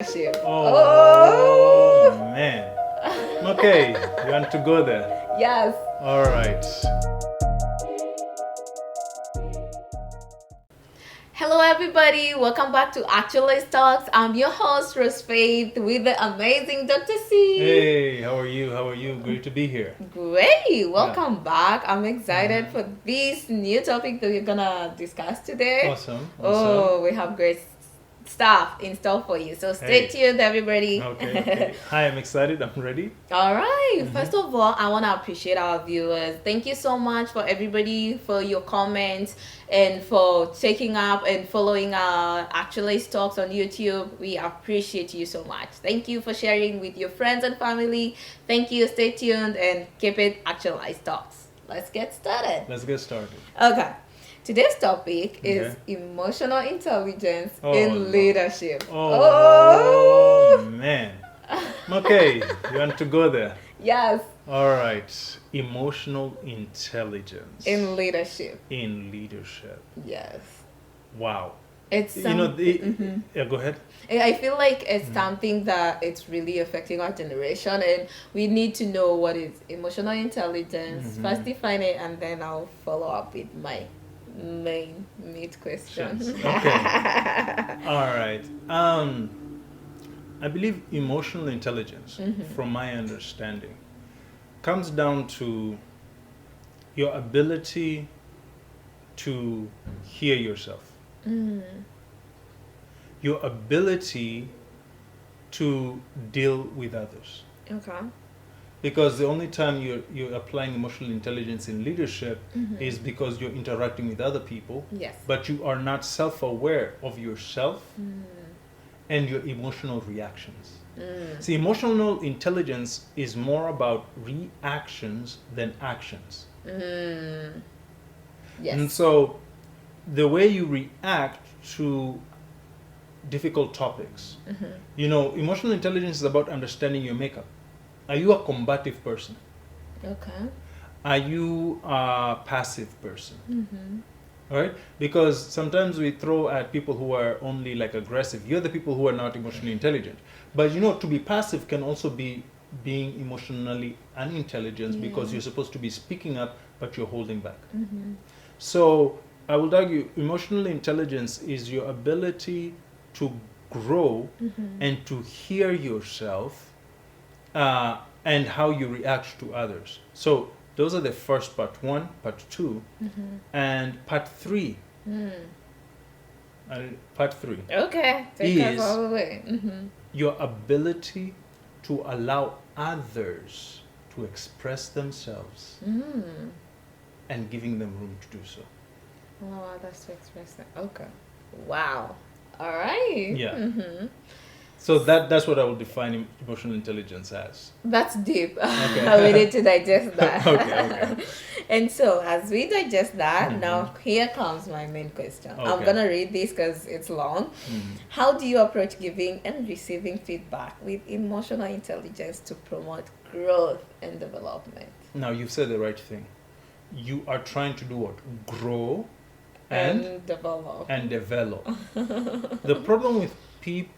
Leadership. Oh, man. Okay, you want to go there? Yes. All right. Hello, everybody. Welcome back to Actualize Talks. I'm your host, Rose Faith, with the amazing Dr. C. Hey, how are you? How are you? Great to be here. Great. Welcome back. I'm excited for this new topic that we're going to discuss today. Awesome. Oh, we have great stuff in store for you. So stay tuned, everybody. Okay. Hi, I'm excited. I'm ready. All right. First of all, I want to appreciate our viewers. Thank you so much for everybody for your comments and for taking up and following our Actualize Talks on YouTube. We appreciate you so much. Thank you for sharing with your friends and family. Thank you. Stay tuned and keep it Actualize Talks. Let's get started. Let's get started. Okay. Today's topic is emotional intelligence in Lord. leadership. Oh, man. Okay, you want to go there? Yes. All right. Emotional intelligence In leadership. in leadership. Yes. Wow. It's Yeah, go ahead. I feel like it's something that it's really affecting our generation, and we need to know what is emotional intelligence. First define it, and then I'll follow up with my main meat question. Okay. All right. I believe emotional intelligence, from my understanding, comes down to your ability to hear yourself, your ability to deal with others. Okay. Because the only time you're applying emotional intelligence in leadership is because you're interacting with other people, Yes. but you are not self-aware of yourself and your emotional reactions. See, emotional intelligence is more about reactions than actions. Yes. And so the way you react to difficult topics, emotional intelligence is about understanding your makeup. Are you a combative person? Okay. Are you a passive person? All right? Because sometimes we throw at people who are only like aggressive. You're the people who are not emotionally intelligent. But to be passive can also be being emotionally unintelligent because you're supposed to be speaking up, but you're holding back. So I would argue emotional intelligence is your ability to grow and to hear yourself and how you react to others. So those are the first part 1, part 2, and part 3. Part 3 Okay. Take us is all the way. your ability to allow others to express themselves and giving them room to do so. Wow, that's so expressive. Okay. Wow. All right. Yeah. So that's what I will define emotional intelligence as. That's deep. Okay. We need to digest that. Okay. And so, as we digest that, now here comes my main question. I'm Okay. gonna read this because it's long. How do you approach giving and receiving feedback with emotional intelligence to promote growth and development? Now you've said the right thing. You are trying to do what? Grow and develop. The problem with people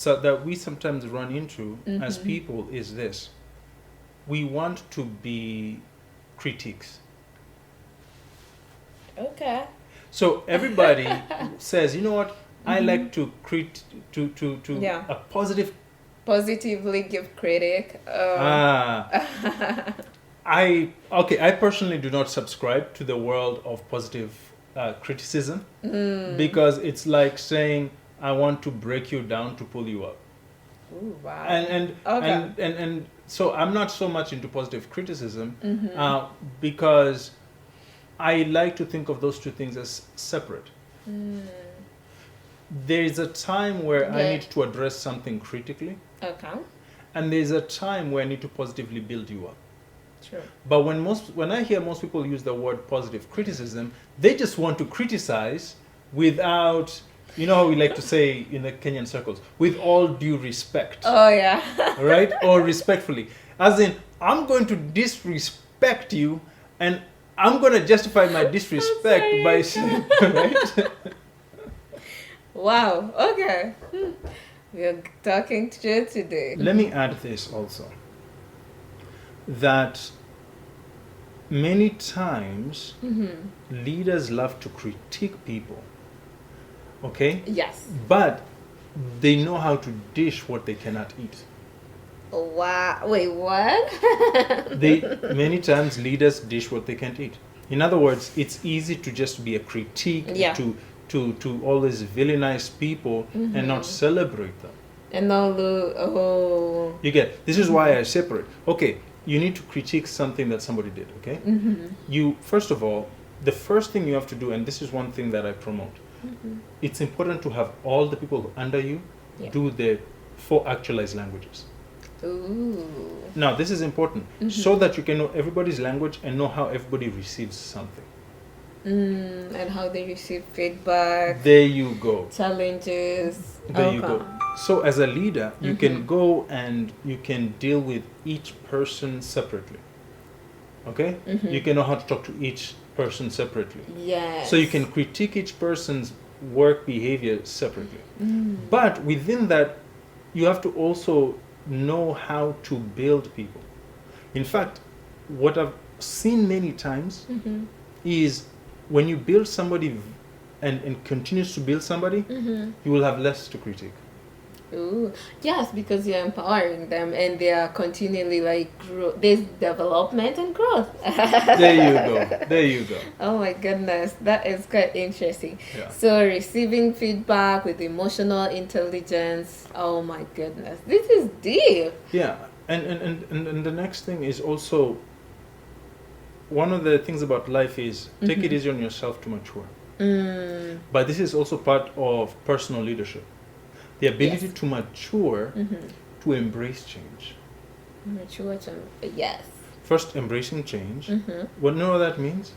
that we sometimes run into as people is this: we want to be critics. Okay. So everybody says, you know what? I like to a Positively give critic. I personally do not subscribe to the world of positive criticism because it's like saying I want to break you down to pull you up. Ooh, wow. And so I'm not so much into positive criticism because I like to think of those two things as separate. There's a time where I need to address something critically. Okay. And there's a time where I need to positively build you up. True. But when I hear most people use the word positive criticism, they just want to criticize without, how we like to say in the Kenyan circles, with all due respect. Oh, yeah. Right? Or respectfully. As in, I'm going to disrespect you and I'm going to justify my disrespect by saying, right? Wow. Okay. We're talking true today. Let me add this also, that many times leaders love to critique people, okay? Yes. But they know how to dish what they cannot eat. Wow. Wait, what? Many times leaders dish what they can't eat. In other words, it's easy to just be a critique, Yeah. to always villainize people and not celebrate them. And now, You get, this is why I separate. Okay, you need to critique something that somebody did, okay? You, first of all, the first thing you have to do, and this is one thing that I promote, it's important to have all the people under you do the 4 actualized languages. Ooh. Now, this is important so that you can know everybody's language and know how everybody receives something. And how they receive feedback. There you go. Challenges. There you go. So as a leader, you can go and you can deal with each person separately. Okay? You can know how to talk to each person separately. Yes. So you can critique each person's work behavior separately. But within that, you have to also know how to build people. In fact, what I've seen many times is when you build somebody and continues to build somebody, you will have less to critique. Ooh. Yes, because you're empowering them and they are continually like there's development and growth. There you go. There you go. Oh my goodness, that is quite interesting. Yeah. So receiving feedback with emotional intelligence. Oh my goodness, this is deep. Yeah, and the next thing is also, one of the things about life is take it easy on yourself to mature. But this is also part of personal leadership. The ability to mature, to embrace change. Mature to, yes. First, embracing change. What know what that means?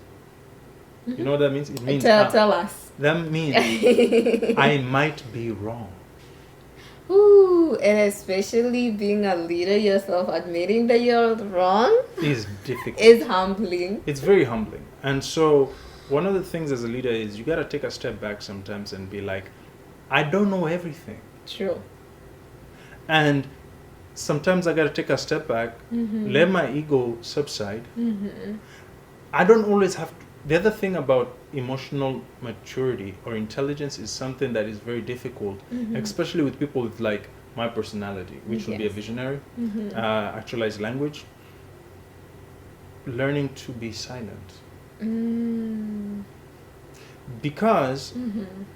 You know what that means? It means Tell us. that means I might be wrong. Ooh, and especially being a leader yourself, admitting that you're wrong Is difficult. is humbling. It's very humbling. And so one of the things as a leader is you got to take a step back sometimes and be like, I don't know everything. True. And sometimes I got to take a step back, let my ego subside. I don't always have to. The other thing about emotional maturity or intelligence is something that is very difficult, especially with people with like my personality, which will be a visionary, actualized language. Learning to be silent. Because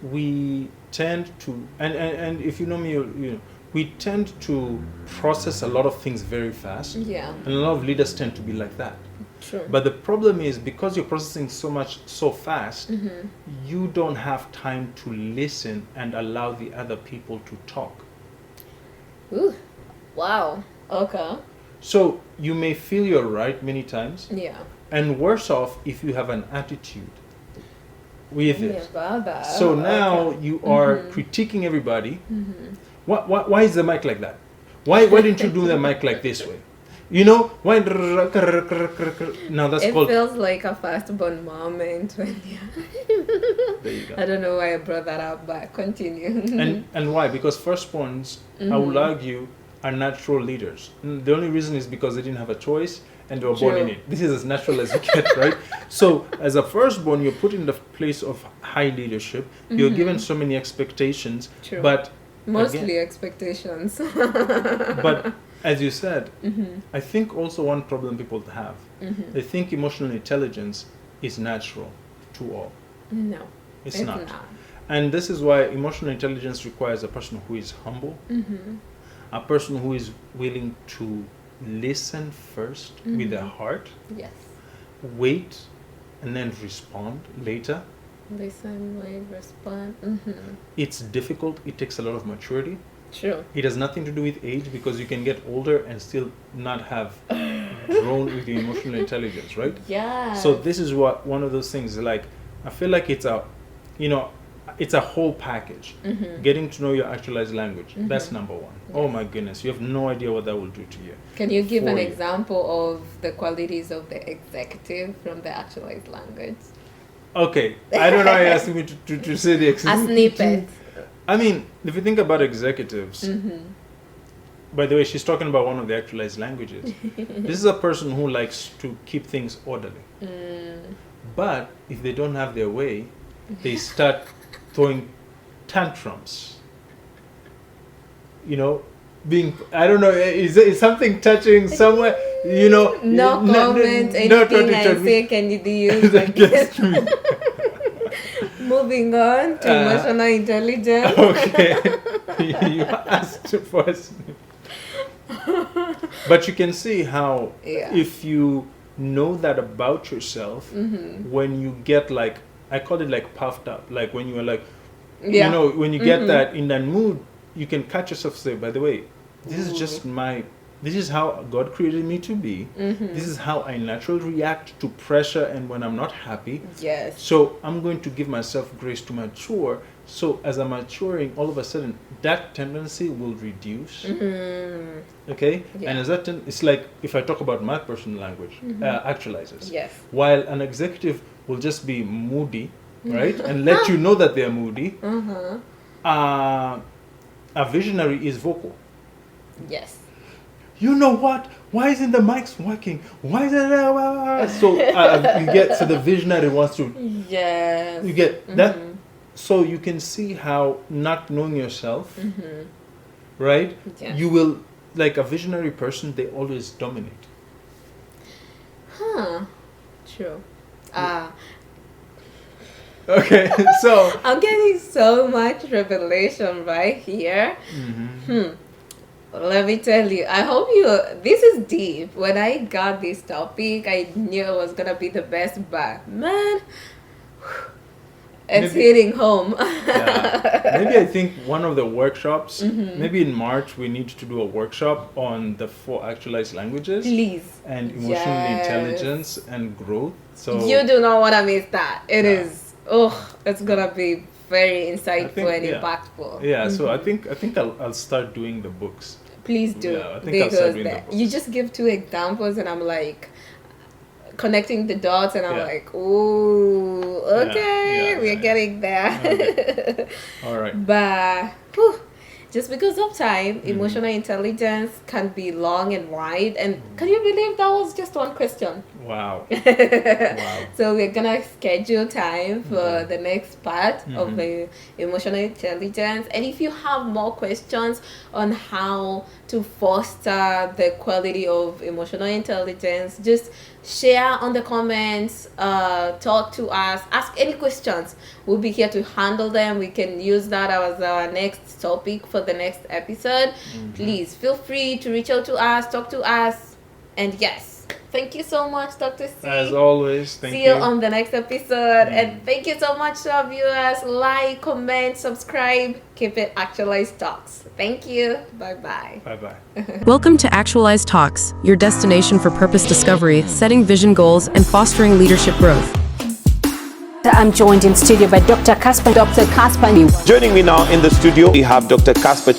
we tend to, and if you know me, you know, we tend to process a lot of things very fast. Yeah. And a lot of leaders tend to be like that. True. But the problem is because you're processing so much so fast, you don't have time to listen and allow the other people to talk. Ooh. Wow. Okay. So you may feel you're right many times, Yeah. and worse off if you have an attitude with it. About that. So now you are critiquing everybody. Why is the mic like that? Why didn't you do the mic like this way? You know, why? Now that's it called. feels like a firstborn moment when There you go. I don't know why I brought that up, but continue. And why? Because firstborns, I would argue, are natural leaders. The only reason is because they didn't have a choice and they were born in it. This is as natural as you get, right? So as a firstborn, you're put in the place of high leadership. You're given so many expectations, True. but Mostly again, expectations. but as you said, I think also one problem people have, they think emotional intelligence is natural to all. No, It's not. And this is why emotional intelligence requires a person who is humble, a person who is willing to listen first with their heart, Yes. wait, and then respond later. Listen, wait, respond. It's difficult. It takes a lot of maturity. True. It has nothing to do with age because you can get older and still not have grown with your emotional intelligence, right? Yeah. So this is what one of those things, like, I feel like it's a, you know, it's a whole package. Getting to know your actualized language. That's number one. Yes. Oh my goodness. You have no idea what that will do to you. Can you give an example of the qualities of the executive from the actualized language? Okay. I don't know why you're asking me to say the example. A snippet. I mean, if you think about executives, by the way, she's talking about one of the actualized languages. This is a person who likes to keep things orderly. But if they don't have their way, they start throwing tantrums. You know, I don't know, is something touching somewhere? You know, no comment. Anything I say can be used against me. Moving on to emotional intelligence. Okay, you asked for us. But you can see how if you know that about yourself, when you get like, I call it like puffed up, like when you are like, you know, when you get that in that mood, you can catch yourself say, by the way, this is just this is how God created me to be. This is how I naturally react to pressure and when I'm not happy. Yes. So I'm going to give myself grace to mature. So as I'm maturing, all of a sudden, that tendency will reduce. Okay? Yeah. And as that it's like, if I talk about my personal language, actualizers. Yes. While an executive will just be moody, right? And let you know that they're moody. A visionary is vocal. Yes. You know what? Why isn't the mics working? Why is it? So you get, so the visionary wants to. Yes. You get that. So you can see how not knowing yourself, right? Yeah. You will, like a visionary person, they always dominate. True. Okay, so I'm getting so much revelation right here. Let me tell you, I hope this is deep. When I got this topic, I knew it was gonna be the best, but man, it's hitting home. Maybe I think one of the workshops, maybe in March, we need to do a workshop on the 4 actualized languages. Please. And emotional intelligence and growth. So you do not want to miss that. It is, it's gonna be very insightful and impactful. Yeah, so I think I'll start doing the books. Please do. Yeah, I think I'll start doing the books. You just give 2 examples and I'm like connecting the dots and I'm like, ooh, okay, we're getting there. Okay. All right. But just because of time, emotional intelligence can be long and wide. And can you believe that was just one question? Wow. So we're gonna schedule time for the next part of the emotional intelligence. And if you have more questions on how to foster the quality of emotional intelligence, just share on the comments, talk to us, ask any questions. We'll be here to handle them. We can use that as our next topic for the next episode. Please feel free to reach out to us, talk to us, and yes, thank you so much, Dr. C. As always, thank you. See you on the next episode. And thank you so much to our viewers. Like, comment, subscribe. Keep it Actualize Talks. Thank you. Bye-bye. Bye-bye. Welcome to Actualize Talks, your destination for purpose discovery, setting vision goals, and fostering leadership growth. I'm joined in studio by Dr. Casper. Joining me now in the studio, we have Dr. Casper.